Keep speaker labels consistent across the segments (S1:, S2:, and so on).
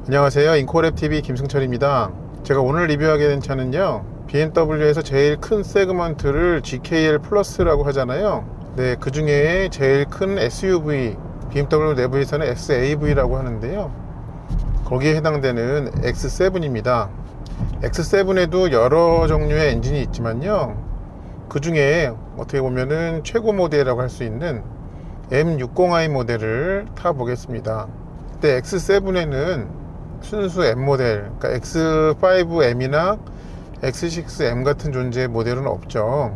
S1: 안녕하세요. 인코랩TV 김승철입니다. 제가 오늘 리뷰하게 된 차는요, BMW에서 제일 큰 세그먼트를 GKL 플러스라고 하잖아요. 네, 그 중에 제일 큰 SUV, BMW 내부에서는 XAV라고 하는데요, 거기에 해당되는 X7입니다. X7에도 여러 종류의 엔진이 있지만요, 그 중에 어떻게 보면은 최고 모델이라고 할 수 있는 M60i 모델을 타보겠습니다. 그때 X7에는 순수 M 모델, 그러니까 X5M이나 X6M 같은 존재의 모델은 없죠.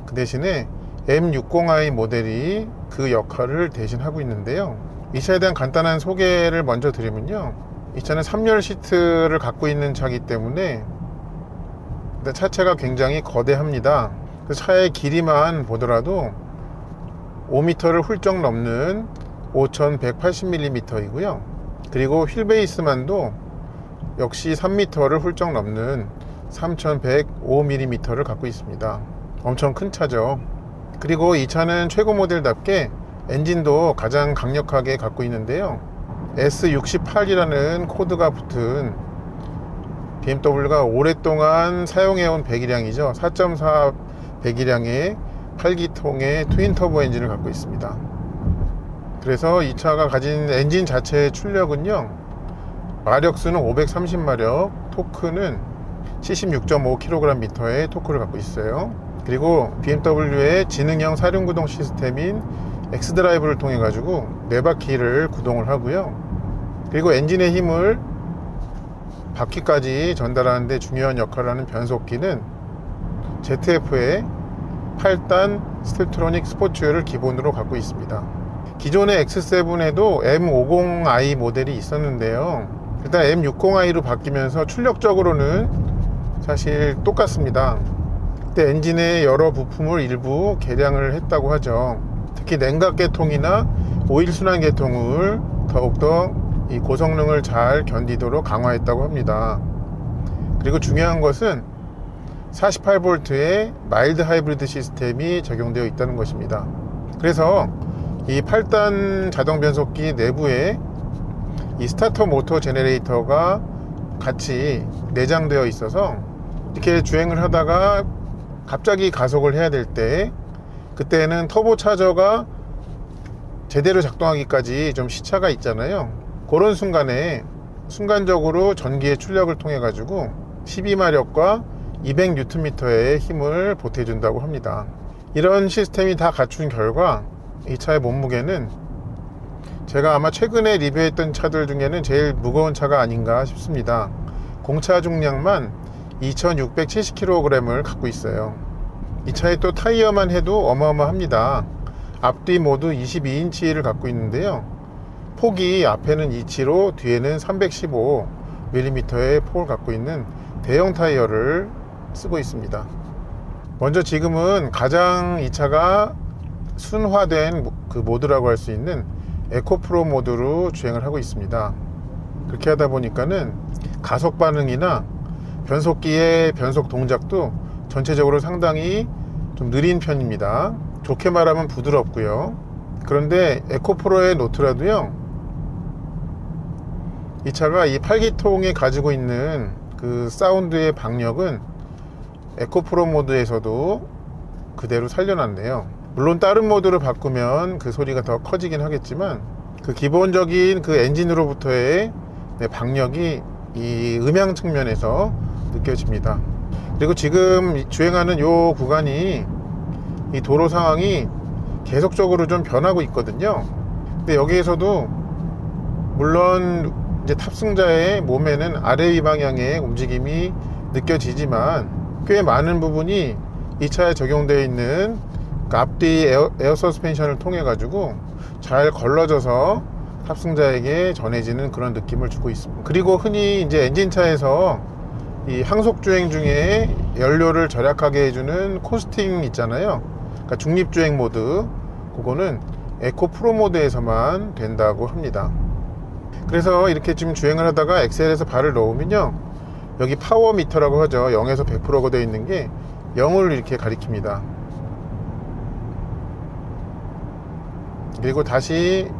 S1: 그 대신에 M60i 모델이 그 역할을 대신하고 있는데요. 이 차에 대한 간단한 소개를 먼저 드리면요, 이 차는 3열 시트를 갖고 있는 차이기 때문에 차체가 굉장히 거대합니다. 그 차의 길이만 보더라도 5m를 훌쩍 넘는 5180mm이고요. 그리고 휠베이스만도 역시 3m를 훌쩍 넘는 3105mm를 갖고 있습니다. 엄청 큰 차죠. 그리고 이 차는 최고 모델답게 엔진도 가장 강력하게 갖고 있는데요, S68이라는 코드가 붙은 BMW가 오랫동안 사용해온 배기량이죠. 4.4 배기량의 8기통의 트윈 터보 엔진을 갖고 있습니다. 그래서 이 차가 가진 엔진 자체의 출력은요, 마력수는 530마력, 토크는 76.5kgm의 토크를 갖고 있어요. 그리고 BMW의 지능형 사륜구동 시스템인 X드라이브를 통해 가지고 4바퀴를 구동을 하고요. 그리고 엔진의 힘을 바퀴까지 전달하는 데 중요한 역할을 하는 변속기는 ZF의 8단 스텝트로닉 스포츠를 기본으로 갖고 있습니다. 기존의 X7에도 M50i 모델이 있었는데요, 일단 M60i로 바뀌면서 출력적으로는 사실 똑같습니다. 그때 엔진의 여러 부품을 일부 개량을 했다고 하죠. 특히 냉각계통이나 오일순환계통을 더욱더 이 고성능을 잘 견디도록 강화했다고 합니다. 그리고 중요한 것은 48V의 마일드 하이브리드 시스템이 적용되어 있다는 것입니다. 그래서 이 8단 자동 변속기 내부에 이 스타터 모터 제너레이터가 같이 내장되어 있어서 이렇게 주행을 하다가 갑자기 가속을 해야 될 때, 그때는 터보 차저가 제대로 작동하기까지 좀 시차가 있잖아요. 그런 순간에 순간적으로 전기의 출력을 통해 가지고 12마력과 200Nm의 힘을 보태준다고 합니다. 이런 시스템이 다 갖춘 결과 이 차의 몸무게는 제가 아마 최근에 리뷰했던 차들 중에는 제일 무거운 차가 아닌가 싶습니다. 공차 중량만 2670kg을 갖고 있어요. 이 차의 또 타이어만 해도 어마어마합니다. 앞뒤 모두 22인치를 갖고 있는데요, 폭이 앞에는 275, 뒤에는 315mm의 폭을 갖고 있는 대형 타이어를 쓰고 있습니다. 먼저 지금은 가장 이 차가 순화된 그 모드라고 할 수 있는 에코프로 모드로 주행을 하고 있습니다. 그렇게 하다 보니까는 가속 반응이나 변속기의 변속 동작도 전체적으로 상당히 좀 느린 편입니다. 좋게 말하면 부드럽고요. 그런데 에코프로의 노트라도요, 이 차가 이 8기통에 가지고 있는 그 사운드의 박력은 에코프로 모드에서도 그대로 살려놨네요. 물론 다른 모드를 바꾸면 그 소리가 더 커지긴 하겠지만, 그 기본적인 그 엔진으로부터의 박력이 이 음향 측면에서 느껴집니다. 그리고 지금 주행하는 요 구간이 이 도로 상황이 계속적으로 좀 변하고 있거든요. 근데 여기에서도 물론 이제 탑승자의 몸에는 아래 위 방향의 움직임이 느껴지지만, 꽤 많은 부분이 이 차에 적용되어 있는 앞뒤 에어 서스펜션을 통해 가지고 잘 걸러져서 탑승자에게 전해지는 그런 느낌을 주고 있습니다. 그리고 흔히 이제 엔진차에서 이 항속 주행 중에 연료를 절약하게 해주는 코스팅 있잖아요. 그러니까 중립주행 모드, 그거는 에코 프로 모드에서만 된다고 합니다. 그래서 이렇게 지금 주행을 하다가 엑셀에서 발을 넣으면요, 여기 파워 미터라고 하죠. 0에서 100%가 되어 있는 게 0을 이렇게 가리킵니다. 그리고 다시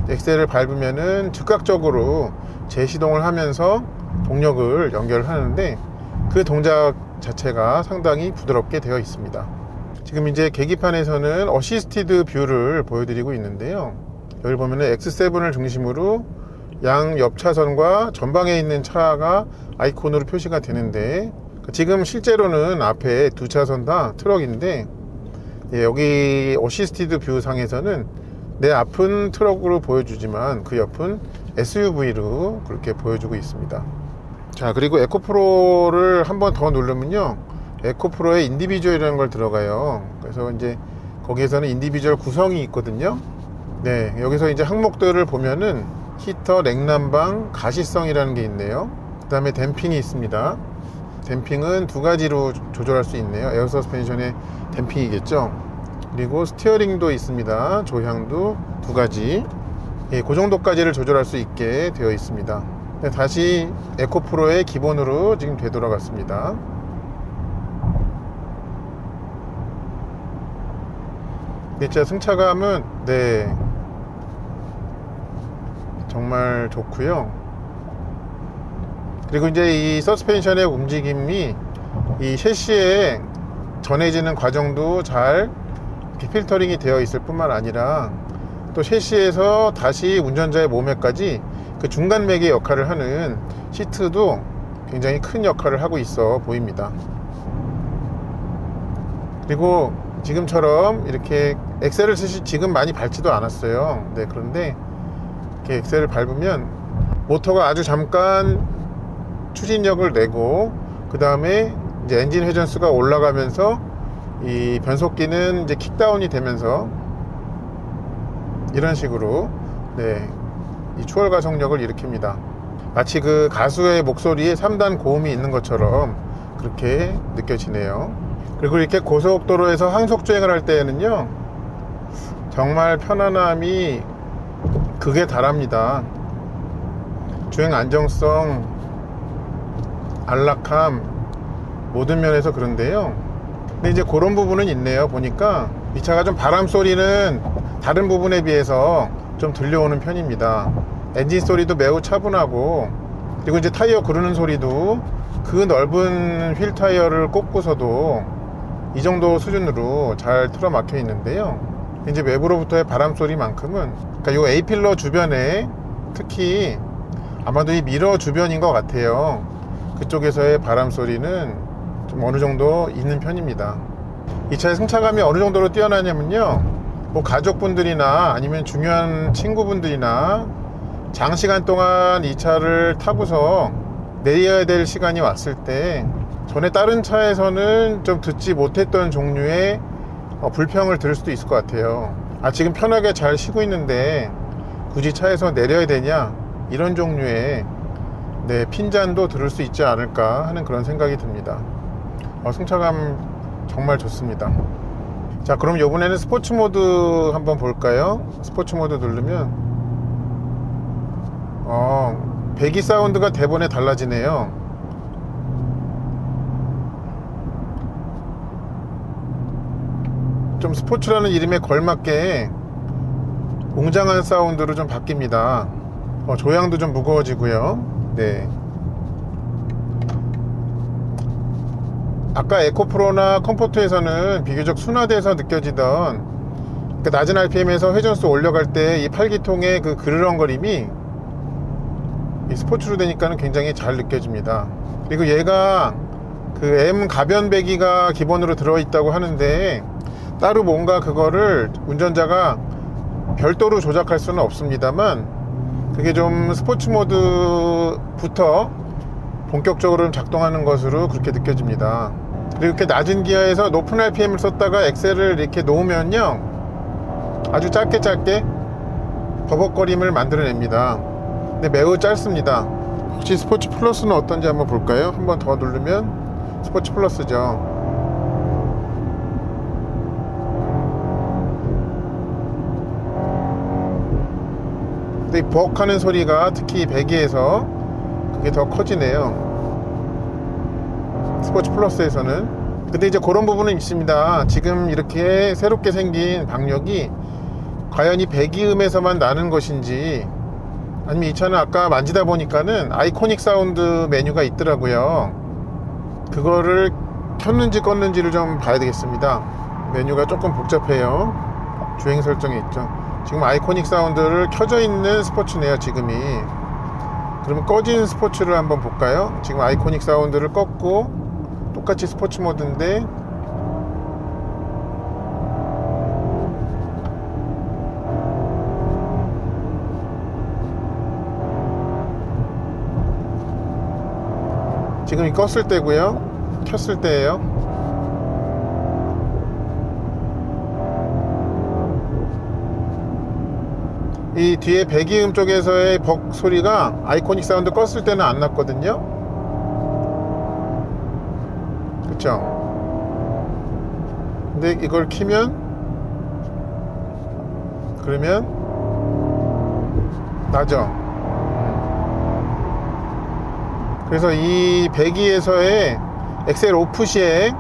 S1: 엑셀을 밟으면은 즉각적으로 재시동을 하면서 동력을 연결하는데 그 동작 자체가 상당히 부드럽게 되어 있습니다. 지금 이제 계기판에서는 어시스티드 뷰를 보여드리고 있는데요. 여기 보면은 X7을 중심으로 양 옆 차선과 전방에 있는 차가 아이콘으로 표시가 되는데, 지금 실제로는 앞에 두 차선 다 트럭인데, 여기 어시스티드 뷰 상에서는 내 앞은 트럭으로 보여주지만 그 옆은 SUV로 그렇게 보여주고 있습니다. 자, 그리고 에코프로를 한번 더 누르면요, 에코프로에 인디비주얼이라는 걸 들어가요. 그래서 이제 거기에서는 인디비주얼 구성이 있거든요. 네, 여기서 이제 항목들을 보면은 히터, 냉난방, 가시성이라는 게 있네요. 그 다음에 댐핑이 있습니다. 댐핑은 두 가지로 조절할 수 있네요. 에어 서스펜션의 댐핑이겠죠. 그리고 스티어링도 있습니다. 조향도 두 가지. 그 정도까지를 조절할 수 있게 되어 있습니다. 네, 다시 에코프로의 기본으로 지금 되돌아갔습니다. 진짜 승차감은 정말 좋고요. 그리고 이제 이 서스펜션의 움직임이 이 셰시에 전해지는 과정도 잘 이렇게 필터링이 되어 있을 뿐만 아니라, 또 셰시에서 다시 운전자의 몸에까지 그 중간 매개 역할을 하는 시트도 굉장히 큰 역할을 하고 있어 보입니다. 그리고 지금처럼 이렇게 엑셀을 지금 많이 밟지도 않았어요. 그런데 이렇게 엑셀을 밟으면 모터가 아주 잠깐 추진력을 내고, 그 다음에 이제 엔진 회전수가 올라가면서 이 변속기는 이제 킥다운이 되면서 이런 식으로 이 추월 가속력을 일으킵니다. 마치 그 가수의 목소리에 3단 고음이 있는 것처럼 그렇게 느껴지네요. 그리고 이렇게 고속도로에서 항속 주행을 할 때에는요, 정말 편안함이 극에 달합니다. 주행 안정성, 안락함, 모든 면에서 그런데요. 근데 이제 그런 부분은 있네요. 보니까 이 차가 좀 바람 소리는 다른 부분에 비해서 좀 들려오는 편입니다. 엔진 소리도 매우 차분하고, 그리고 이제 타이어 구르는 소리도 그 넓은 휠 타이어를 꽂고서도 이 정도 수준으로 잘 틀어막혀 있는데요. 이제 외부로부터의 바람 소리만큼은, 그러니까 이 A필러 주변에 특히 아마도 이 미러 주변인 것 같아요. 그쪽에서의 바람 소리는 좀 어느 정도 있는 편입니다. 이 차의 승차감이 어느 정도로 뛰어나냐면요, 뭐 가족분들이나 아니면 중요한 친구분들이나 장시간 동안 이 차를 타고서 내려야 될 시간이 왔을 때, 전에 다른 차에서는 좀 듣지 못했던 종류의 불평을 들을 수도 있을 것 같아요. 지금 편하게 잘 쉬고 있는데 굳이 차에서 내려야 되냐, 이런 종류의 핀잔도 들을 수 있지 않을까 하는 그런 생각이 듭니다. 승차감 정말 좋습니다. 자, 그럼 이번에는 스포츠 모드 한번 볼까요? 스포츠 모드 누르면 배기 사운드가 대본에 달라지네요. 좀 스포츠라는 이름에 걸맞게 웅장한 사운드로 좀 바뀝니다. 조향도 좀 무거워지고요. 아까 에코프로나 컴포트에서는 비교적 순화돼서 느껴지던 그 낮은 RPM에서 회전수 올려갈 때 이 팔기통의 그 그르렁거림이 이 스포츠로 되니까는 굉장히 잘 느껴집니다. 그리고 얘가 그 M 가변 배기가 기본으로 들어있다고 하는데, 따로 뭔가 그거를 운전자가 별도로 조작할 수는 없습니다만, 그게 좀 스포츠 모드부터 본격적으로 작동하는 것으로 그렇게 느껴집니다. 그리고 이렇게 낮은 기어에서 높은 RPM을 썼다가 엑셀을 이렇게 놓으면요, 아주 짧게 버벅거림을 만들어냅니다. 근데 매우 짧습니다. 혹시 스포츠 플러스는 어떤지 한번 볼까요? 한번 더 누르면 스포츠 플러스죠. 근데 이 벅하는 소리가 특히 배기에서 그게 더 커지네요, 스포츠 플러스에서는. 근데 이제 그런 부분은 있습니다. 지금 이렇게 새롭게 생긴 박력이 과연 이 배기음에서만 나는 것인지, 아니면 이 차는 아까 만지다 보니까는 아이코닉 사운드 메뉴가 있더라고요. 그거를 켰는지 껐는지를 좀 봐야 되겠습니다. 메뉴가 조금 복잡해요. 주행 설정에 있죠. 지금 아이코닉 사운드를 켜져 있는 스포츠네요, 지금이. 그러면 꺼진 스포츠를 한번 볼까요? 지금 아이코닉 사운드를 껐고 똑같이 스포츠 모드인데 지금 이 껐을 때고요, 켰을 때예요. 이 뒤에 배기음 쪽에서의 벅 소리가 아이코닉 사운드 껐을 때는 안 났거든요. 그쵸? 근데 이걸 키면, 그러면 나죠. 그래서 이 배기에서의 엑셀 오프 시에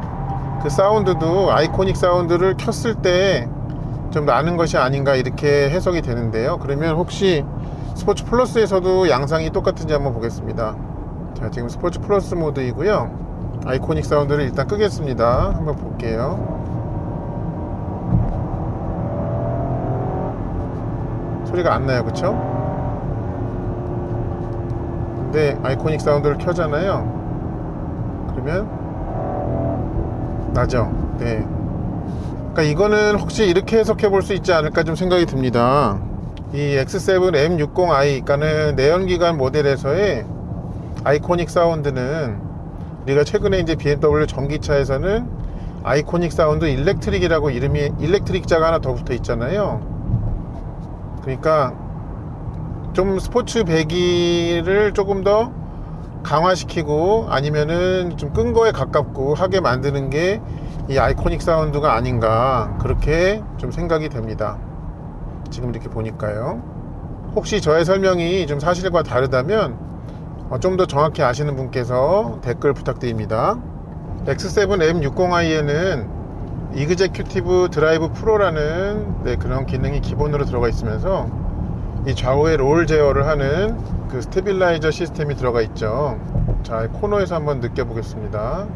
S1: 그 사운드도 아이코닉 사운드를 켰을 때 좀 나는 것이 아닌가 이렇게 해석이 되는데요. 그러면 혹시 스포츠 플러스에서도 양상이 똑같은지 한번 보겠습니다. 자, 지금 스포츠 플러스 모드이고요. 아이코닉 사운드를 일단 끄겠습니다. 한번 볼게요. 소리가 안 나요, 그쵸? 근데 아이코닉 사운드를 켜잖아요. 그러면 나죠. 네. 그러니까 이거는 혹시 이렇게 해석해 볼 수 있지 않을까 좀 생각이 듭니다. 이 X7 M60i, 그러니까는 내연기관 모델에서의 아이코닉 사운드는 우리가 최근에 이제 BMW 전기차에서는 아이코닉 사운드 일렉트릭이라고 이름이, 일렉트릭자가 하나 더 붙어 있잖아요. 그러니까 좀 스포츠 배기를 조금 더 강화시키고 아니면은 좀 끈 거에 가깝고 하게 만드는 게 이 아이코닉 사운드가 아닌가, 그렇게 좀 생각이 됩니다. 지금 이렇게 보니까요. 혹시 저의 설명이 좀 사실과 다르다면 좀 더 정확히 아시는 분께서 댓글 부탁드립니다. X7 M60i에는 이그제큐티브 드라이브 프로라는 그런 기능이 기본으로 들어가 있으면서 이 좌우의 롤 제어를 하는 그 스테빌라이저 시스템이 들어가 있죠. 자, 코너에서 한번 느껴보겠습니다.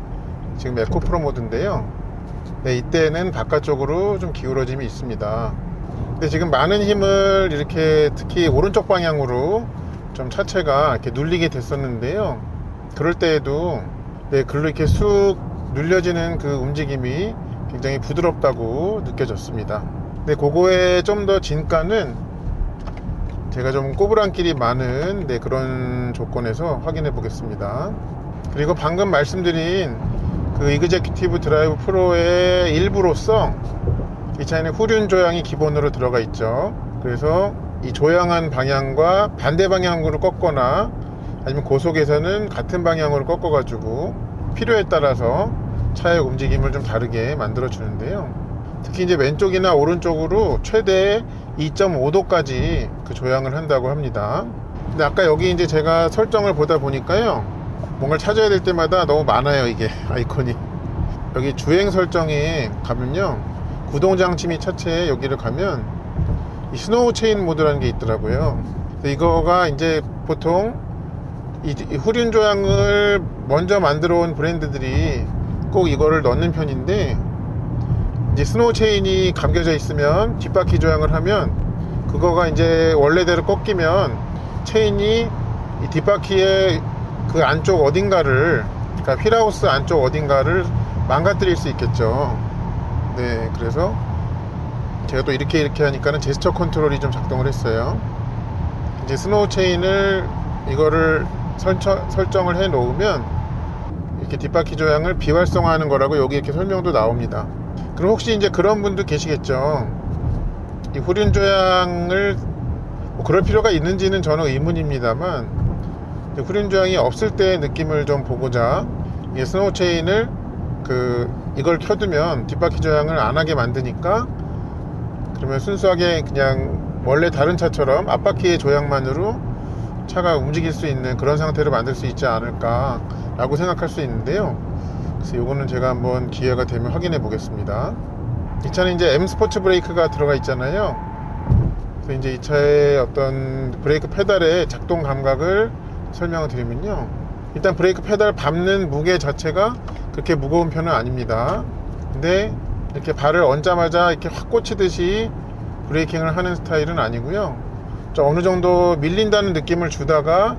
S1: 지금 에코 프로 모드인데요. 네, 이때는 바깥쪽으로 좀 기울어짐이 있습니다. 근데 지금 많은 힘을 이렇게 특히 오른쪽 방향으로 좀 차체가 이렇게 눌리게 됐었는데요. 그럴 때에도 글로 이렇게 쑥 눌려지는 그 움직임이 굉장히 부드럽다고 느껴졌습니다. 근데 그거의 좀 더 진가는 제가 좀 꼬부랑길이 많은 그런 조건에서 확인해 보겠습니다. 그리고 방금 말씀드린 그 이그제큐티브 드라이브 프로의 일부로서 이 차에는 후륜 조향이 기본으로 들어가 있죠. 그래서 이 조향한 방향과 반대 방향으로 꺾거나 아니면 고속에서는 같은 방향으로 꺾어 가지고 필요에 따라서 차의 움직임을 좀 다르게 만들어 주는데요. 특히 이제 왼쪽이나 오른쪽으로 최대 2.5도까지 그 조향을 한다고 합니다. 근데 아까 여기 이제 제가 설정을 보다 보니까요, 뭔가를 찾아야 될 때마다 너무 많아요, 이게 아이콘이. 여기 주행 설정에 가면요, 구동장치 및 차체에 여기를 가면 이 스노우 체인 모드라는 게 있더라고요. 이거가 이제 보통 이 후륜 조향을 먼저 만들어 온 브랜드들이 꼭 이거를 넣는 편인데, 이제 스노우 체인이 감겨져 있으면 뒷바퀴 조향을 하면 그거가 이제 원래대로 꺾이면 체인이 이 뒷바퀴의 그 안쪽 어딘가를, 그러니까 휠하우스 안쪽 어딘가를 망가뜨릴 수 있겠죠. 네, 그래서 제가 또 이렇게 하니까는 제스처 컨트롤이 좀 작동을 했어요. 이제 스노우 체인을 이거를 설정을 해 놓으면 이렇게 뒷바퀴 조향을 비활성화하는 거라고 여기 이렇게 설명도 나옵니다. 그럼 혹시 이제 그런 분도 계시겠죠. 이 후륜 조향을 뭐 그럴 필요가 있는지는 저는 의문입니다만, 후륜 조향이 없을 때의 느낌을 좀 보고자 이 스노우 체인을 이걸 켜두면 뒷바퀴 조향을 안 하게 만드니까, 그러면 순수하게 그냥 원래 다른 차처럼 앞바퀴의 조향만으로 차가 움직일 수 있는 그런 상태로 만들 수 있지 않을까 라고 생각할 수 있는데요. 그래서 요거는 제가 한번 기회가 되면 확인해 보겠습니다. 이 차는 이제 M 스포츠 브레이크가 들어가 있잖아요. 그래서 이제 이 차의 어떤 브레이크 페달의 작동 감각을 설명을 드리면요, 일단 브레이크 페달 밟는 무게 자체가 그렇게 무거운 편은 아닙니다. 근데 이렇게 발을 얹자마자 이렇게 확 꽂히듯이 브레이킹을 하는 스타일은 아니고요, 좀 어느 정도 밀린다는 느낌을 주다가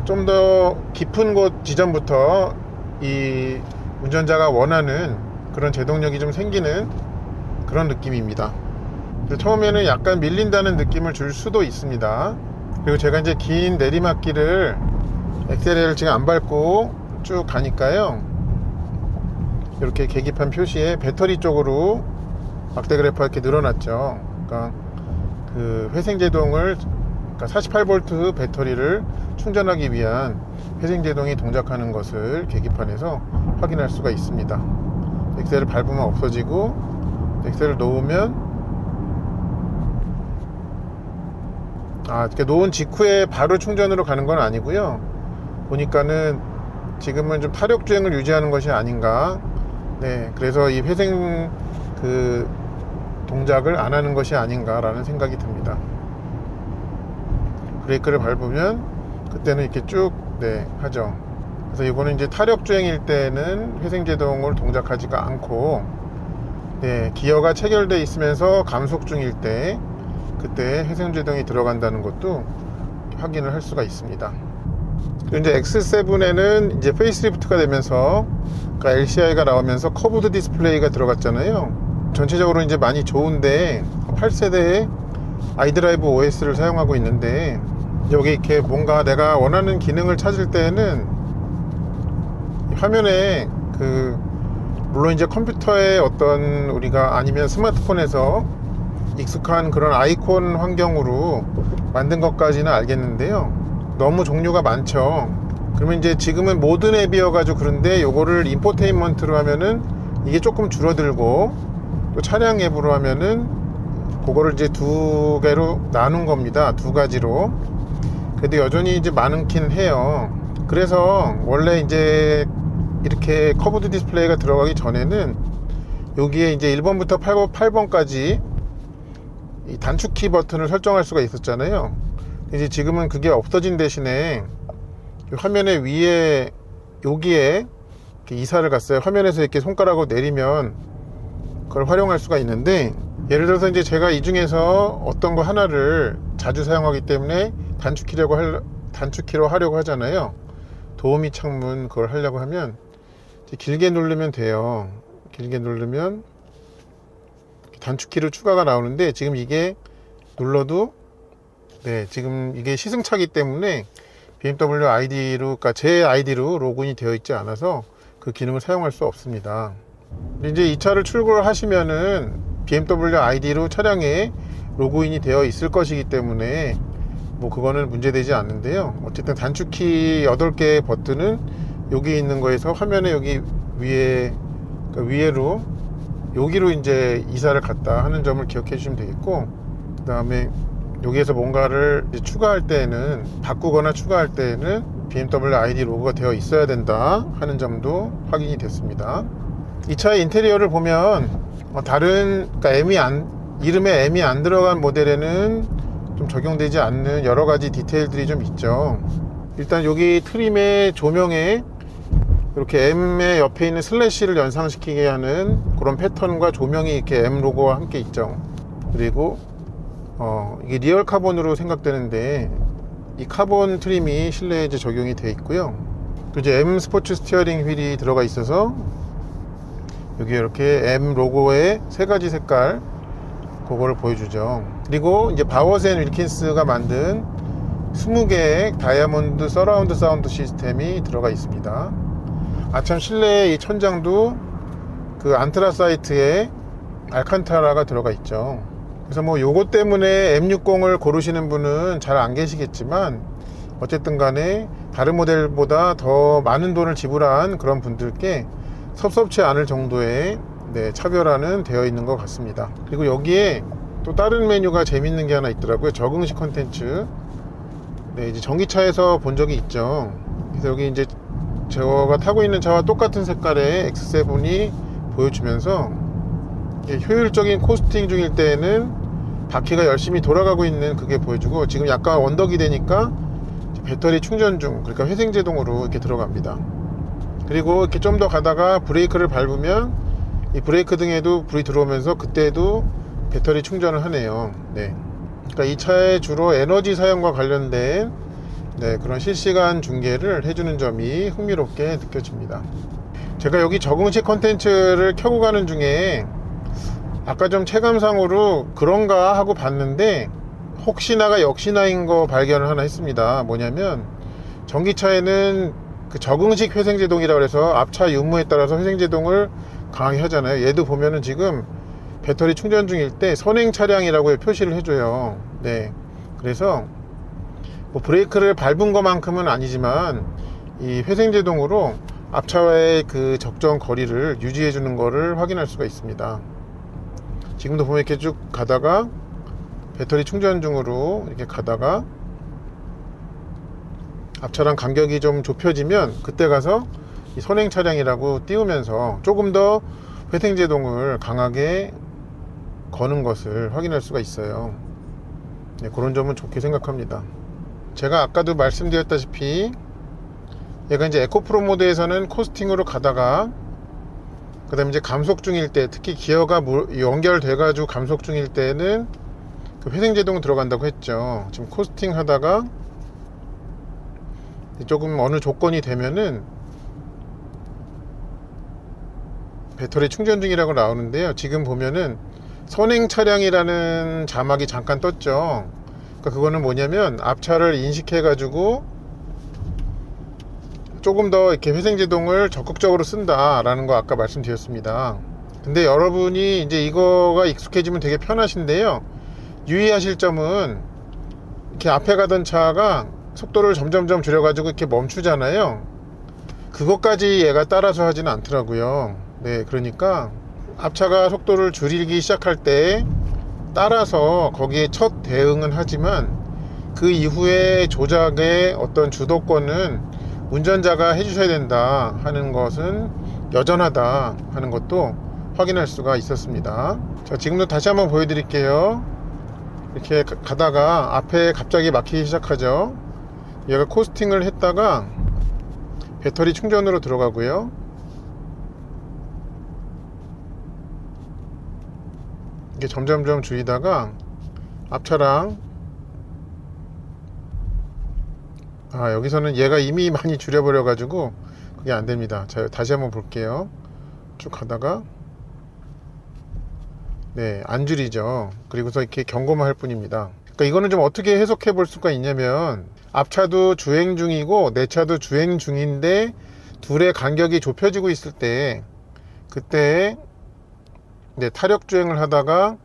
S1: 좀 더 깊은 곳 지점부터 이 운전자가 원하는 그런 제동력이 좀 생기는 그런 느낌입니다. 처음에는 약간 밀린다는 느낌을 줄 수도 있습니다. 그리고 제가 이제 긴 내리막길을 엑셀을 지금 안 밟고 쭉 가니까요, 이렇게 계기판 표시에 배터리 쪽으로 막대 그래프가 이렇게 늘어났죠. 그러니까 그 회생제동을, 그러니까 48V 배터리를 충전하기 위한 회생제동이 동작하는 것을 계기판에서 확인할 수가 있습니다. 엑셀을 밟으면 없어지고, 엑셀을 놓으면, 이렇게 놓은 직후에 바로 충전으로 가는 건 아니고요, 보니까는 지금은 좀 타력 주행을 유지하는 것이 아닌가. 네, 그래서 이 회생 그 동작을 안 하는 것이 아닌가라는 생각이 듭니다. 브레이크를 밟으면 그때는 이렇게 쭉 하죠. 그래서 이거는 이제 타력 주행일 때는 회생제동을 동작하지가 않고, 기어가 체결되어 있으면서 감속 중일 때 그때 회생제동이 들어간다는 것도 확인을 할 수가 있습니다. 그리고 이제 X7에는 이제 페이스리프트가 되면서, 그러니까 LCI가 나오면서 커브드 디스플레이가 들어갔잖아요. 전체적으로 이제 많이 좋은데 8세대의 아이드라이브 OS를 사용하고 있는데, 여기 이렇게 뭔가 내가 원하는 기능을 찾을 때는 화면에 물론 이제 컴퓨터에 어떤 우리가 아니면 스마트폰에서 익숙한 그런 아이콘 환경으로 만든 것까지는 알겠는데요, 너무 종류가 많죠. 그러면 이제 지금은 모든 앱이어 가지고 그런데 요거를 인포테인먼트로 하면은 이게 조금 줄어들고, 또 차량 앱으로 하면은 그거를 이제 두 개로 나눈 겁니다. 두 가지로. 그래도 여전히 이제 많긴 해요. 그래서 원래 이제 이렇게 커브드 디스플레이가 들어가기 전에는 여기에 이제 1번부터 8번까지 이 단축키 버튼을 설정할 수가 있었잖아요. 이제 지금은 그게 없어진 대신에 화면의 위에 여기에 이렇게 이사를 갔어요. 화면에서 이렇게 손가락으로 내리면 그걸 활용할 수가 있는데, 예를 들어서 이제 제가 이 중에서 어떤 거 하나를 자주 사용하기 때문에 단축키로 하려고 하잖아요. 도우미 창문 그걸 하려고 하면 길게 누르면 돼요. 길게 누르면 단축키로 추가가 나오는데, 지금 이게 눌러도 지금 이게 시승차기 때문에 BMW 아이디로, 그러니까 제 아이디로 로그인이 되어 있지 않아서 그 기능을 사용할 수 없습니다. 이제 이 차를 출고를 하시면은 BMW 아이디로 차량에 로그인이 되어 있을 것이기 때문에 뭐 그거는 문제되지 않는데요, 어쨌든 단축키 8개의 버튼은 여기 있는 거에서 화면에 여기 위에, 그러니까 위로 여기로 이제 이사를 갔다 하는 점을 기억해 주시면 되겠고, 그 다음에 여기에서 뭔가를 이제 추가할 때에는, 바꾸거나 추가할 때에는 BMW ID 로고가 되어 있어야 된다 하는 점도 확인이 됐습니다. 이 차의 인테리어를 보면 다른, 그러니까 이름에 M이 안 들어간 모델에는 좀 적용되지 않는 여러 가지 디테일들이 좀 있죠. 일단 여기 트림의 조명에 이렇게 M의 옆에 있는 슬래시를 연상시키게 하는 그런 패턴과 조명이 이렇게 M 로고와 함께 있죠. 그리고 이게 리얼 카본으로 생각되는데, 이 카본 트림이 실내에 이제 적용이 되어 있고요. 또 이제 M 스포츠 스티어링 휠이 들어가 있어서 여기 이렇게 M 로고의 세 가지 색깔 그거를 보여주죠. 그리고 이제 바워스 앤 윌킨스가 만든 20개의 다이아몬드 서라운드 사운드 시스템이 들어가 있습니다. 참 실내에 이 천장도 그 안트라사이트에 알칸타라가 들어가 있죠. 그래서 뭐 요거 때문에 M60을 고르시는 분은 잘 안 계시겠지만, 어쨌든 간에 다른 모델보다 더 많은 돈을 지불한 그런 분들께 섭섭치 않을 정도의 차별화는 되어 있는 것 같습니다. 그리고 여기에 또 다른 메뉴가 재밌는 게 하나 있더라고요. 적응식 컨텐츠. 이제 전기차에서 본 적이 있죠. 그래서 여기 이제 제가 타고 있는 차와 똑같은 색깔의 X7이 보여주면서 효율적인 코스팅 중일 때에는 바퀴가 열심히 돌아가고 있는 그게 보여주고, 지금 약간 언덕이 되니까 배터리 충전 중, 그러니까 회생제동으로 이렇게 들어갑니다. 그리고 이렇게 좀 더 가다가 브레이크를 밟으면 이 브레이크 등에도 불이 들어오면서 그때도 배터리 충전을 하네요. 네. 그러니까 이 차의 주로 에너지 사용과 관련된 그런 실시간 중계를 해주는 점이 흥미롭게 느껴집니다. 제가 여기 적응식 컨텐츠를 켜고 가는 중에 아까 좀 체감상으로 그런가 하고 봤는데, 혹시나가 역시나인 거 발견을 하나 했습니다. 뭐냐면 전기차에는 그 적응식 회생제동이라고 해서 앞차 유무에 따라서 회생제동을 강하게 하잖아요. 얘도 보면은 지금 배터리 충전 중일 때 선행 차량이라고 표시를 해줘요. 네. 그래서 뭐 브레이크를 밟은 것만큼은 아니지만 이 회생제동으로 앞차와의 그 적정 거리를 유지해 주는 거를 확인할 수가 있습니다. 지금도 보면 이렇게 쭉 가다가 배터리 충전 중으로 이렇게 가다가 앞차랑 간격이 좀 좁혀지면 그때 가서 이 선행 차량이라고 띄우면서 조금 더 회생제동을 강하게 거는 것을 확인할 수가 있어요. 네, 그런 점은 좋게 생각합니다. 제가 아까도 말씀드렸다시피 얘가 이제 에코프로 모드에서는 코스팅으로 가다가 그 다음에 이제 감속 중일 때, 특히 기어가 연결돼 가지고 감속 중일 때는 그 회생제동 들어간다고 했죠. 지금 코스팅 하다가 조금 어느 조건이 되면은 배터리 충전 중이라고 나오는데요. 지금 보면은 선행 차량이라는 자막이 잠깐 떴죠. 그러니까 그거는 뭐냐면 앞차를 인식해 가지고 조금 더 이렇게 회생제동을 적극적으로 쓴다라는 거 아까 말씀드렸습니다. 근데 여러분이 이제 이거가 익숙해지면 되게 편하신데요. 유의하실 점은 이렇게 앞에 가던 차가 속도를 점점점 줄여가지고 이렇게 멈추잖아요. 그것까지 얘가 따라서 하지는 않더라고요. 네, 그러니까 앞차가 속도를 줄이기 시작할 때 따라서 거기에 첫 대응은 하지만 그 이후에 조작의 어떤 주도권은 운전자가 해주셔야 된다 하는 것은 여전하다 하는 것도 확인할 수가 있었습니다. 자, 지금도 다시 한번 보여드릴게요. 이렇게 가다가 앞에 갑자기 막히기 시작하죠. 얘가 코스팅을 했다가 배터리 충전으로 들어가고요. 이게 점점점 줄이다가 앞차랑 여기서는 얘가 이미 많이 줄여버려 가지고 그게 안됩니다. 자, 다시 한번 볼게요. 쭉 가다가 네, 안 줄이죠. 그리고서 이렇게 경고만 할 뿐입니다. 그러니까 이거는 좀 어떻게 해석해 볼 수가 있냐면, 앞차도 주행 중이고 내 차도 주행 중인데 둘의 간격이 좁혀지고 있을 때, 그때 타력 주행을 하다가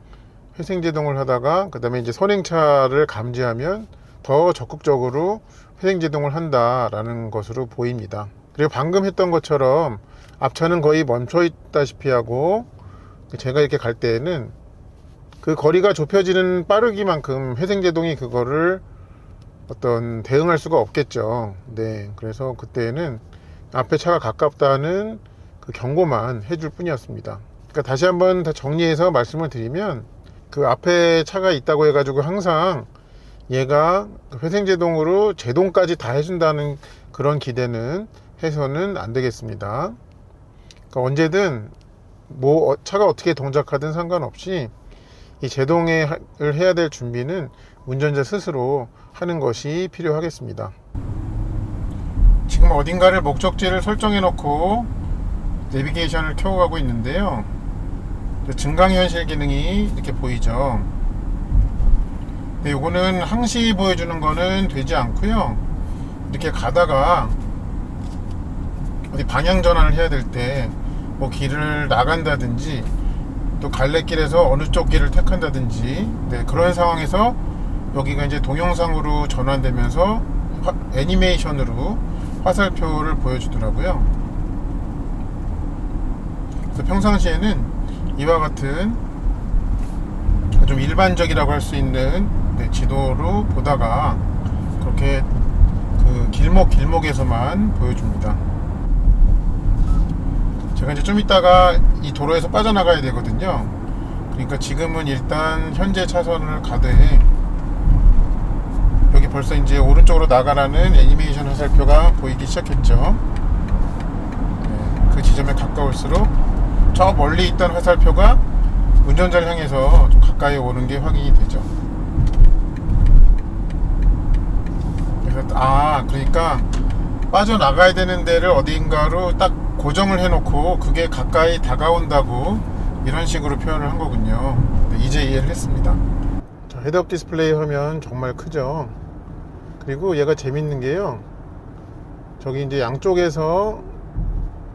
S1: 회생제동을 하다가 그 다음에 이제 선행차를 감지하면 더 적극적으로 회생제동을 한다라는 것으로 보입니다. 그리고 방금 했던 것처럼 앞차는 거의 멈춰 있다시피 하고 제가 이렇게 갈 때에는 그 거리가 좁혀지는 빠르기만큼 회생제동이 그거를 어떤 대응할 수가 없겠죠. 네, 그래서 그때는 앞에 차가 가깝다는 그 경고만 해줄 뿐이었습니다. 그러니까 다시 한번 다 정리해서 말씀을 드리면, 그 앞에 차가 있다고 해가지고 항상 얘가 회생제동으로 제동까지 다 해준다는 그런 기대는 해서는 안 되겠습니다. 그러니까 언제든 뭐 차가 어떻게 동작하든 상관없이 이 제동을 해야 될 준비는 운전자 스스로 하는 것이 필요하겠습니다. 지금 어딘가를 목적지를 설정해 놓고 내비게이션을 켜고 가고 있는데요. 증강현실 기능이 이렇게 보이죠. 근데 요거는 항시 보여주는 거는 되지 않고요. 이렇게 가다가 어디 방향 전환을 해야 될 때 뭐 길을 나간다든지 또 갈래길에서 어느 쪽 길을 택한다든지, 네, 그런 상황에서 여기가 이제 동영상으로 전환되면서 애니메이션으로 화살표를 보여주더라고요. 그래서 평상시에는 이와 같은 좀 일반적이라고 할 수 있는 지도로 보다가 그렇게 그 길목에서만 보여줍니다. 제가 이제 좀 이따가 이 도로에서 빠져나가야 되거든요. 그러니까 지금은 일단 현재 차선을 가되 여기 벌써 이제 오른쪽으로 나가라는 애니메이션 화살표가 보이기 시작했죠. 네, 그 지점에 가까울수록 저 멀리 있던 화살표가 운전자를 향해서 좀 가까이 오는 게 확인이 되죠. 그래서 그러니까 빠져나가야 되는 데를 어딘가로 딱 고정을 해놓고 그게 가까이 다가온다고 이런 식으로 표현을 한 거군요. 네, 이제 이해를 했습니다. 자, 헤드업 디스플레이 화면 정말 크죠. 그리고 얘가 재밌는 게요, 저기 이제 양쪽에서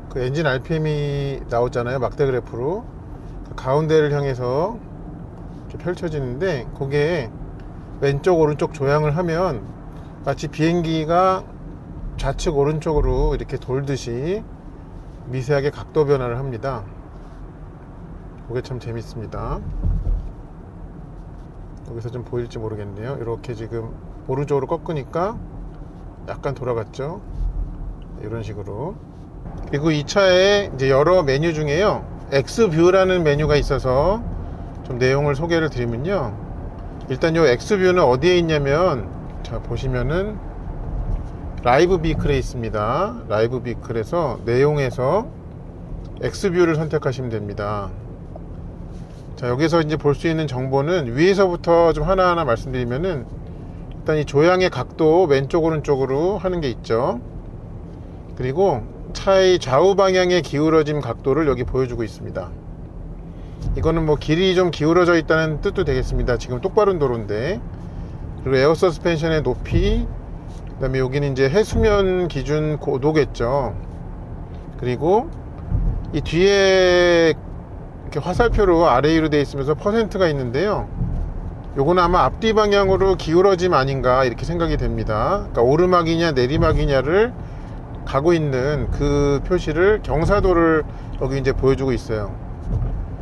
S1: 그 엔진 RPM이 나오잖아요. 막대 그래프로 그 가운데를 향해서 이렇게 펼쳐지는데, 그게 왼쪽 오른쪽 조향을 하면 마치 비행기가 좌측 오른쪽으로 이렇게 돌듯이 미세하게 각도 변화를 합니다. 그게 참 재밌습니다. 여기서 좀 보일지 모르겠네요. 이렇게 지금 오른쪽으로 꺾으니까 약간 돌아갔죠. 이런 식으로. 그리고 이 차에 이제 여러 메뉴 중에요, X뷰라는 메뉴가 있어서 좀 내용을 소개를 드리면요, 일단 이 X뷰는 어디에 있냐면, 자 보시면은 라이브 비클에 있습니다. 라이브 비클에서 내용에서 X뷰를 선택하시면 됩니다. 자, 여기서 이제 볼 수 있는 정보는 위에서부터 좀 하나하나 말씀드리면은, 일단 이 조향의 각도 왼쪽 오른쪽으로 하는 게 있죠. 그리고 차의 좌우 방향의 기울어짐 각도를 여기 보여주고 있습니다. 이거는 뭐 길이 좀 기울어져 있다는 뜻도 되겠습니다. 지금 똑바른 도로인데. 그리고 에어 서스펜션의 높이, 그 다음에 여기는 이제 해수면 기준 고도겠죠. 그리고 이 뒤에 이렇게 화살표로 아래 위로 되어 있으면서 퍼센트가 있는데요, 요거는 아마 앞뒤 방향으로 기울어짐 아닌가 이렇게 생각이 됩니다. 그러니까 오르막이냐 내리막이냐를 가고 있는 그 표시를, 경사도를 여기 이제 보여주고 있어요.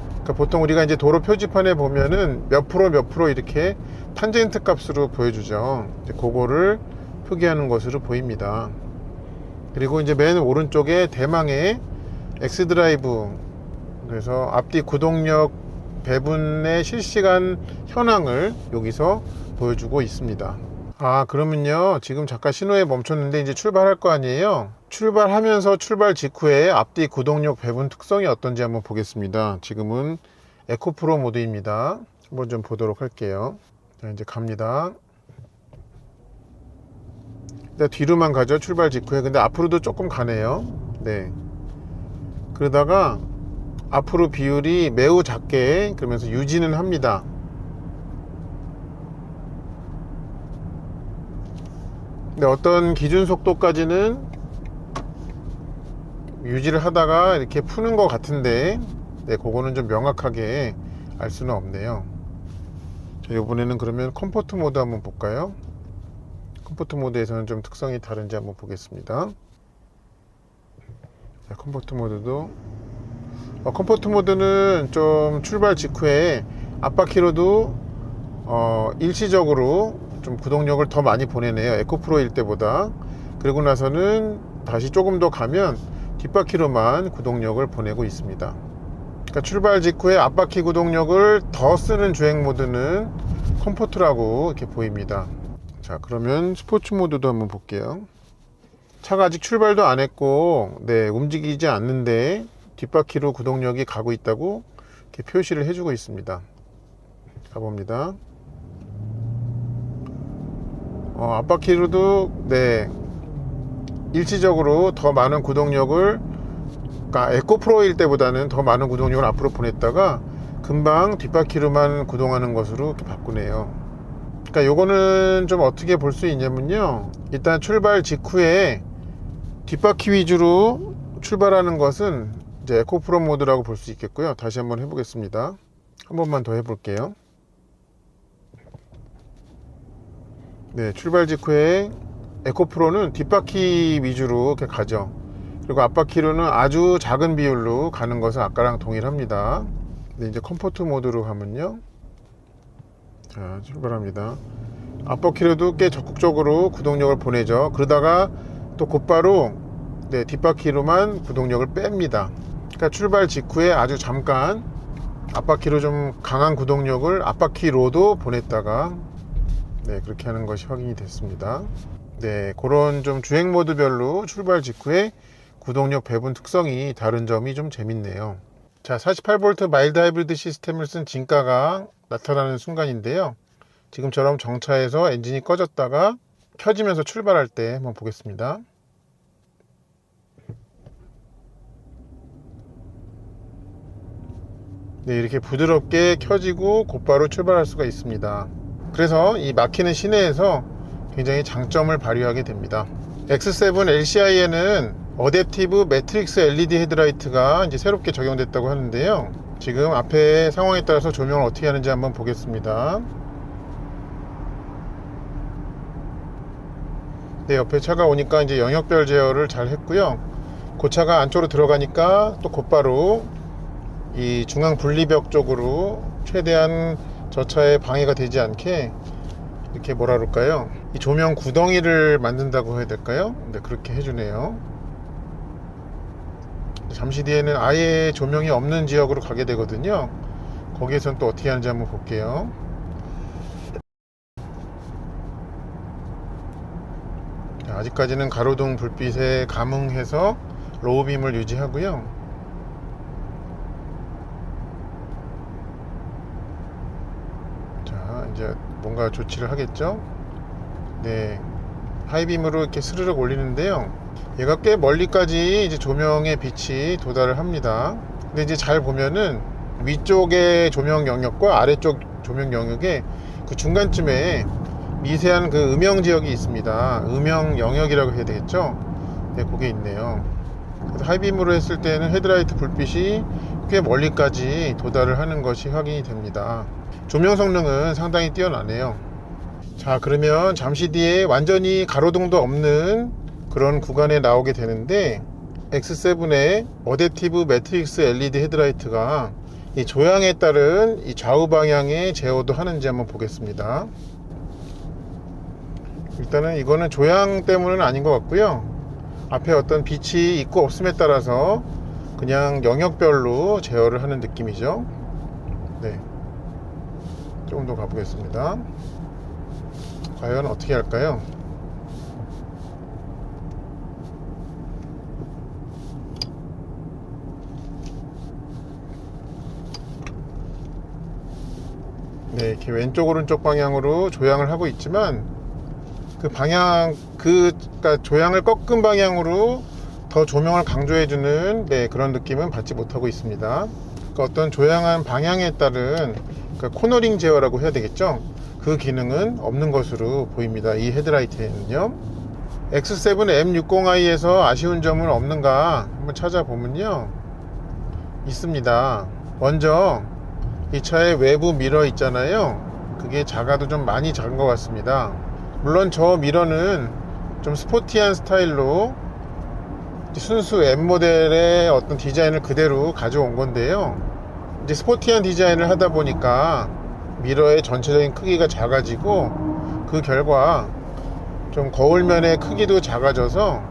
S1: 그러니까 보통 우리가 이제 도로 표지판에 보면은 몇 프로 이렇게 탄젠트 값으로 보여주죠. 이제 그거를 표기하는 것으로 보입니다. 그리고 이제 맨 오른쪽에 대망의 X드라이브, 그래서 앞뒤 구동력 배분의 실시간 현황을 여기서 보여주고 있습니다. 그러면요, 지금 잠깐 신호에 멈췄는데 이제 출발할 거 아니에요. 출발하면서 출발 직후에 앞뒤 구동력 배분 특성이 어떤지 한번 보겠습니다. 지금은 에코프로 모드입니다. 한번 좀 보도록 할게요. 자, 이제 갑니다. 일단 뒤로만 가죠, 출발 직후에. 근데 앞으로도 조금 가네요. 네. 그러다가 앞으로 비율이 매우 작게, 그러면서 유지는 합니다. 근데 어떤 기준 속도까지는 유지를 하다가 이렇게 푸는 것 같은데, 네, 그거는 좀 명확하게 알 수는 없네요. 자, 이번에는 그러면 컴포트 모드 한번 볼까요? 컴포트 모드에서는 좀 특성이 다른지 한번 보겠습니다. 자, 컴포트 모드도 컴포트 모드는 좀 출발 직후에 앞바퀴로도 일시적으로 좀 구동력을 더 많이 보내네요, 에코프로일 때보다. 그리고 나서는 다시 조금 더 가면 뒷바퀴로만 구동력을 보내고 있습니다. 그러니까 출발 직후에 앞바퀴 구동력을 더 쓰는 주행 모드는 컴포트라고 이렇게 보입니다. 자, 그러면 스포츠 모드도 한번 볼게요. 차가 아직 출발도 안 했고, 네, 움직이지 않는데 뒷바퀴로 구동력이 가고 있다고 이렇게 표시를 해주고 있습니다. 가봅니다. 앞바퀴로도, 네, 일시적으로 더 많은 구동력을, 그러니까 에코프로일 때보다는 더 많은 구동력을 앞으로 보냈다가 금방 뒷바퀴로만 구동하는 것으로 이렇게 바꾸네요. 그러니까 요거는 좀 어떻게 볼 수 있냐면요, 일단 출발 직후에 뒷바퀴 위주로 출발하는 것은 이제 에코프로 모드라고 볼 수 있겠고요. 다시 한번 해보겠습니다. 한 번만 더 해볼게요. 네, 출발 직후에 에코프로는 뒷바퀴 위주로 이렇게 가죠. 그리고 앞바퀴로는 아주 작은 비율로 가는 것은 아까랑 동일합니다. 네, 이제 컴포트 모드로 가면요, 자, 출발합니다. 앞바퀴로도 꽤 적극적으로 구동력을 보내죠. 그러다가 또 곧바로, 네, 뒷바퀴로만 구동력을 뺍니다. 그러니까 출발 직후에 아주 잠깐 앞바퀴로 좀 강한 구동력을 앞바퀴로도 보냈다가 네, 그렇게 하는 것이 확인이 됐습니다. 네, 그런 좀 주행 모드별로 출발 직후에 구동력 배분 특성이 다른 점이 좀 재밌네요. 자, 48V 마일드 하이브리드 시스템을 쓴 진가가 나타나는 순간인데요. 지금처럼 정차해서 엔진이 꺼졌다가 켜지면서 출발할 때 한번 보겠습니다. 네, 이렇게 부드럽게 켜지고 곧바로 출발할 수가 있습니다. 그래서 이 막히는 시내에서 굉장히 장점을 발휘하게 됩니다. X7 LCI에는 어댑티브 매트릭스 LED 헤드라이트가 이제 새롭게 적용됐다고 하는데요. 지금 앞에 상황에 따라서 조명을 어떻게 하는지 한번 보겠습니다. 네, 옆에 차가 오니까 이제 영역별 제어를 잘 했고요. 그 차가 안쪽으로 들어가니까 또 곧바로 이 중앙 분리벽 쪽으로 최대한 저 차에 방해가 되지 않게 이렇게 뭐라 그럴까요? 이 조명 구덩이를 만든다고 해야 될까요? 네, 그렇게 해주네요. 잠시 뒤에는 아예 조명이 없는 지역으로 가게 되거든요. 거기에서는 또 어떻게 하는지 한번 볼게요. 아직까지는 가로등 불빛에 감응해서 로우빔을 유지하고요. 자, 이제 뭔가 조치를 하겠죠. 네, 하이빔으로 이렇게 스르륵 올리는데요. 얘가 꽤 멀리까지 이제 조명의 빛이 도달을 합니다. 근데 이제 잘 보면은 위쪽의 조명 영역과 아래쪽 조명 영역의 그 중간쯤에 미세한 그 음영 지역이 있습니다. 음영 영역이라고 해야 되겠죠. 네, 그게 있네요. 그래서 하이빔으로 했을 때는 헤드라이트 불빛이 꽤 멀리까지 도달을 하는 것이 확인이 됩니다. 조명 성능은 상당히 뛰어나네요. 자, 그러면 잠시 뒤에 완전히 가로등도 없는 그런 구간에 나오게 되는데, X7의 어댑티브 매트릭스 LED 헤드라이트가 이 조향에 따른 이 좌우 방향의 제어도 하는지 한번 보겠습니다. 일단은 이거는 조향 때문은 아닌 것 같고요. 앞에 어떤 빛이 있고 없음에 따라서 그냥 영역별로 제어를 하는 느낌이죠. 네, 조금 더 가보겠습니다. 과연 어떻게 할까요? 네, 이렇게 왼쪽 오른쪽 방향으로 조향을 하고 있지만 그 방향 그러니까 조향을 꺾은 방향으로 더 조명을 강조해주는 네, 그런 느낌은 받지 못하고 있습니다. 그러니까 어떤 조향한 방향에 따른 그러니까 코너링 제어라고 해야 되겠죠. 그 기능은 없는 것으로 보입니다. 이 헤드라이트에는요. X7 M60i에서 아쉬운 점은 없는가 한번 찾아보면요, 있습니다. 먼저 이 차의 외부 미러 있잖아요. 그게 작아도 좀 많이 작은 것 같습니다. 물론 저 미러는 좀 스포티한 스타일로 순수 M 모델의 어떤 디자인을 그대로 가져온 건데요. 이제 스포티한 디자인을 하다 보니까 미러의 전체적인 크기가 작아지고 그 결과 좀 거울면의 크기도 작아져서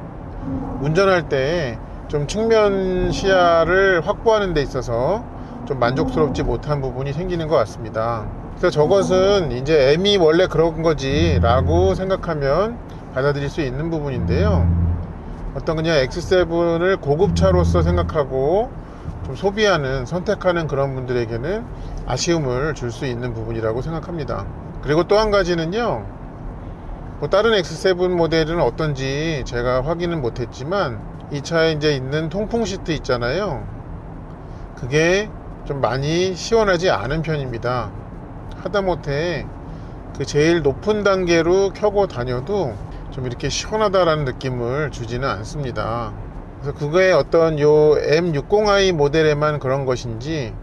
S1: 운전할 때 좀 측면 시야를 확보하는 데 있어서 좀 만족스럽지 못한 부분이 생기는 것 같습니다. 그래서 저것은 이제 M이 원래 그런 거지 라고 생각하면 받아들일 수 있는 부분인데요. 어떤 그냥 X7을 고급차로서 생각하고 좀 소비하는, 선택하는 그런 분들에게는 아쉬움을 줄 수 있는 부분이라고 생각합니다. 그리고 또 한 가지는요, 뭐 다른 X7 모델은 어떤지 제가 확인은 못했지만 이 차에 이제 있는 통풍 시트 있잖아요. 그게 좀 많이 시원하지 않은 편입니다. 하다못해 그 제일 높은 단계로 켜고 다녀도 좀 이렇게 시원하다라는 느낌을 주지는 않습니다. 그래서 그거의 어떤 요 M60i 모델에만 그런 것인지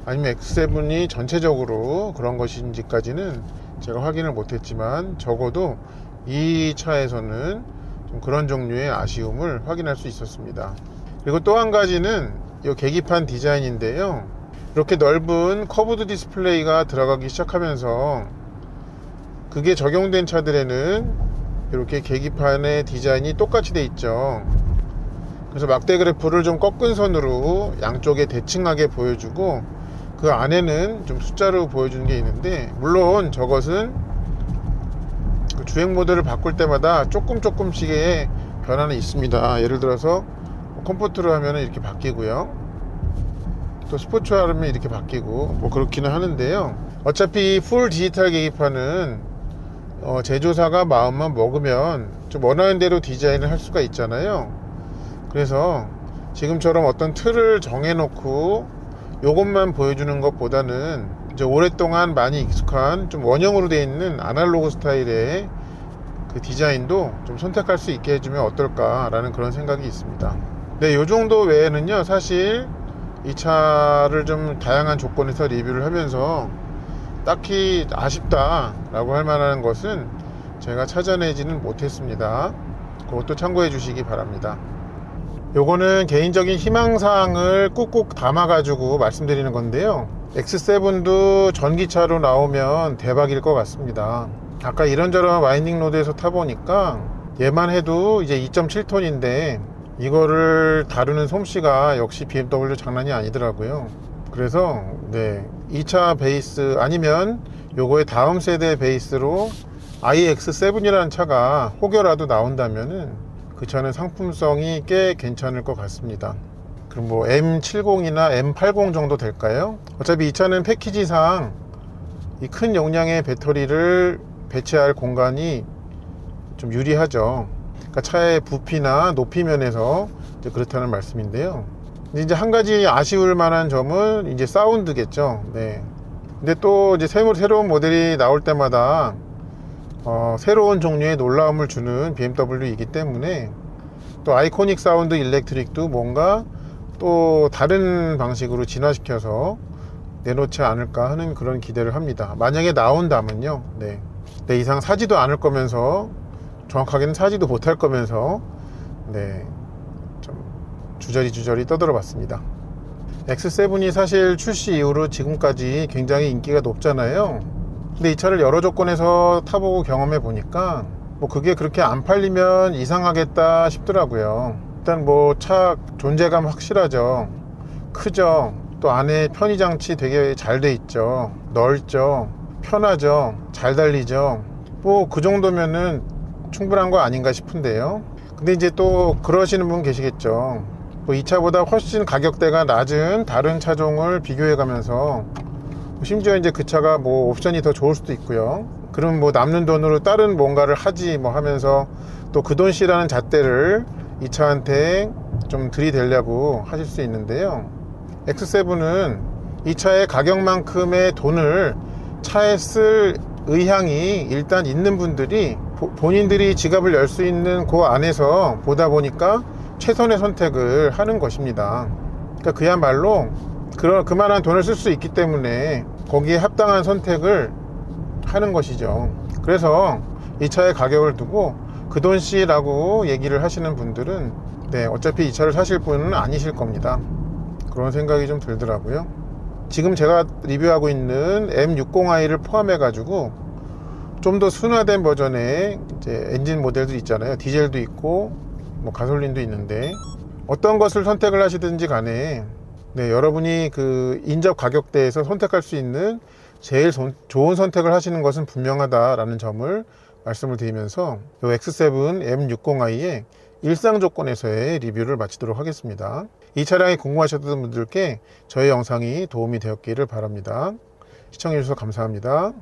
S1: 아니면 X7이 전체적으로 그런 것인지까지는 제가 확인을 못했지만 적어도 이 차에서는 좀 그런 종류의 아쉬움을 확인할 수 있었습니다. 그리고 또 한 가지는 이 계기판 디자인인데요. 이렇게 넓은 커브드 디스플레이가 들어가기 시작하면서 그게 적용된 차들에는 이렇게 계기판의 디자인이 똑같이 돼 있죠. 그래서 막대 그래프를 좀 꺾은 선으로 양쪽에 대칭하게 보여주고 그 안에는 좀 숫자로 보여주는 게 있는데, 물론 저것은 그 주행 모드를 바꿀 때마다 조금씩의 변화는 있습니다. 예를 들어서 컴포트로 하면 이렇게 바뀌고요, 또 스포츠화 하면 이렇게 바뀌고 뭐 그렇기는 하는데요. 어차피 풀 디지털 계기판은 제조사가 마음만 먹으면 좀 원하는 대로 디자인을 할 수가 있잖아요. 그래서 지금처럼 어떤 틀을 정해놓고 요것만 보여주는 것보다는 이제 오랫동안 많이 익숙한 좀 원형으로 되어 있는 아날로그 스타일의 그 디자인도 좀 선택할 수 있게 해주면 어떨까라는 그런 생각이 있습니다. 네, 요 정도 외에는요, 사실 이 차를 좀 다양한 조건에서 리뷰를 하면서 딱히 아쉽다 라고 할 만한 것은 제가 찾아내지는 못했습니다. 그것도 참고해 주시기 바랍니다. 요거는 개인적인 희망사항을 꾹꾹 담아 가지고 말씀드리는 건데요, X7도 전기차로 나오면 대박일 것 같습니다. 아까 이런저런 와인딩 로드에서 타보니까 얘만 해도 이제 2.7톤인데 이거를 다루는 솜씨가 역시 BMW 장난이 아니더라고요. 그래서 네, 2차 베이스 아니면 요거의 다음 세대 베이스로 iX7이라는 차가 혹여라도 나온다면은 그 차는 상품성이 꽤 괜찮을 것 같습니다. 그럼 뭐 M70이나 M80 정도 될까요? 어차피 이 차는 패키지상 이 큰 용량의 배터리를 배치할 공간이 좀 유리하죠. 그러니까 차의 부피나 높이 면에서 이제 그렇다는 말씀인데요. 근데 이제 한 가지 아쉬울 만한 점은 이제 사운드겠죠. 네. 근데 또 이제 새로운 모델이 나올 때마다 새로운 종류의 놀라움을 주는 BMW이기 때문에 또 아이코닉 사운드 일렉트릭도 뭔가 또 다른 방식으로 진화시켜서 내놓지 않을까 하는 그런 기대를 합니다. 만약에 나온다면요. 네. 내 이상 사지도 않을 거면서, 정확하게는 사지도 못할 거면서, 네, 좀 주저리 떠들어 봤습니다. X7이 사실 출시 이후로 지금까지 굉장히 인기가 높잖아요. 근데 이 차를 여러 조건에서 타보고 경험해 보니까 뭐 그게 그렇게 안 팔리면 이상하겠다 싶더라고요. 일단 뭐 차 존재감 확실하죠. 크죠. 또 안에 편의장치 되게 잘 돼 있죠. 넓죠. 편하죠. 잘 달리죠. 뭐 그 정도면은 충분한 거 아닌가 싶은데요. 근데 이제 또 그러시는 분 계시겠죠. 뭐 이 차보다 훨씬 가격대가 낮은 다른 차종을 비교해 가면서 심지어 이제 그 차가 뭐 옵션이 더 좋을 수도 있고요. 그럼 뭐 남는 돈으로 다른 뭔가를 하지 뭐 하면서 또 그 돈 씨라는 잣대를 이 차한테 좀 들이대려고 하실 수 있는데요. X7은 이 차의 가격만큼의 돈을 차에 쓸 의향이 일단 있는 분들이 본인들이 지갑을 열 수 있는 그 안에서 보다 보니까 최선의 선택을 하는 것입니다. 그러니까 그야말로 그만한 돈을 쓸 수 있기 때문에 거기에 합당한 선택을 하는 것이죠. 그래서 이 차의 가격을 두고 그 돈씨라고 얘기를 하시는 분들은 네, 어차피 이 차를 사실 분은 아니실 겁니다. 그런 생각이 좀 들더라고요. 지금 제가 리뷰하고 있는 M60i를 포함해 가지고 좀 더 순화된 버전의 이제 엔진 모델도 있잖아요. 디젤도 있고 뭐 가솔린도 있는데 어떤 것을 선택을 하시든지 간에 네, 여러분이 그 인접 가격대에서 선택할 수 있는 제일 좋은 선택을 하시는 것은 분명하다라는 점을 말씀을 드리면서 이 X7 M60i의 일상 조건에서의 리뷰를 마치도록 하겠습니다. 이 차량이 궁금하셨던 분들께 저희 영상이 도움이 되었기를 바랍니다. 시청해 주셔서 감사합니다.